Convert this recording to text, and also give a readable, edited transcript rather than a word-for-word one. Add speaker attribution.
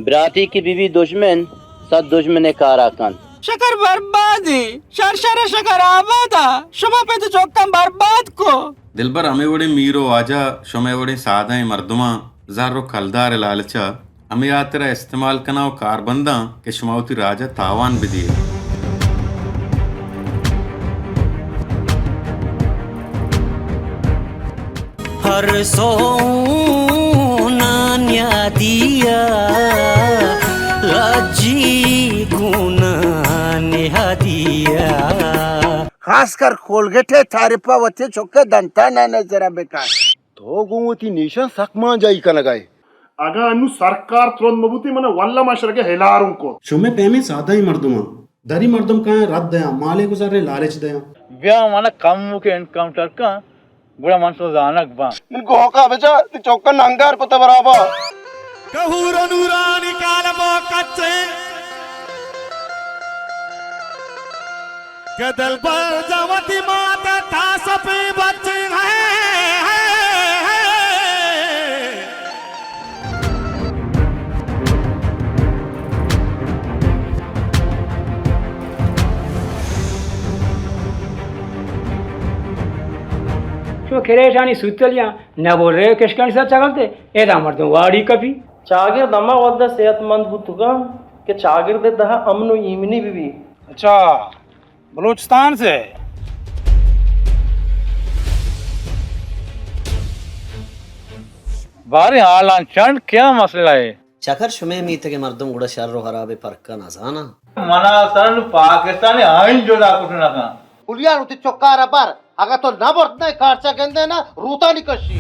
Speaker 1: बराती की बीवी दुश्मन सद दुश्मन काराकन
Speaker 2: शकर बर्बादी शरशर शकर आबादा शुमा पे तो चौकम बर्बाद को
Speaker 3: दिलबर हमें वड़े मीरो आजा शुमे वड़े सादा मर्दमा जारो खलदार लालचा हमें यात्रा इस्तेमाल कना कारबंदा के शुमावती राजा तावान भी दिए
Speaker 4: हर सोना दिया लज्जी गुना दिया
Speaker 5: खासकर कोलगेटे थारे पावते चौके दंता ना जरा बेकार
Speaker 6: तो गुंगती नेशन सकमा जाई का लगाए
Speaker 7: आगा अनु सरकार त्रोन मबूती मने वल्ला माशरगे हेलारुं को
Speaker 8: शुमे पेमी सादा ही मर्दुमा दरी मर्दम का रद्द दया माले गुजारे लालच दया
Speaker 9: ब्याह माना कम के एनकाउंटर का बुरा मनसो जानक बा
Speaker 5: इनको होका बेचा ती चौका नंगार को तबराबा
Speaker 2: कहूर नूरानी कालमो कच्चे कदल पर जवती माता तास पे बच्चे हैं
Speaker 10: तो खेरेशानी सुतलिया न बोल रहे किसकन से चगलते एदा मर्दों वाड़ी कभी
Speaker 11: चागिर दमा वद्दा सेहतमंद बुतुगा के चागिर दे दहा अमनो ईमनी भी
Speaker 2: अच्छा बलूचिस्तान से
Speaker 9: बारे हालान चंड क्या मसला है
Speaker 4: चकर शुमे मीते के मर्दम गुड़ा शर्रो हराबे परका नजाना
Speaker 9: मना सन पाकिस्तानी आइन जोड़ा कुटना का
Speaker 5: उलिया रुति चौका रबर अगर तो ना बरतना खर्चा कहते ना रूता नहीं कशी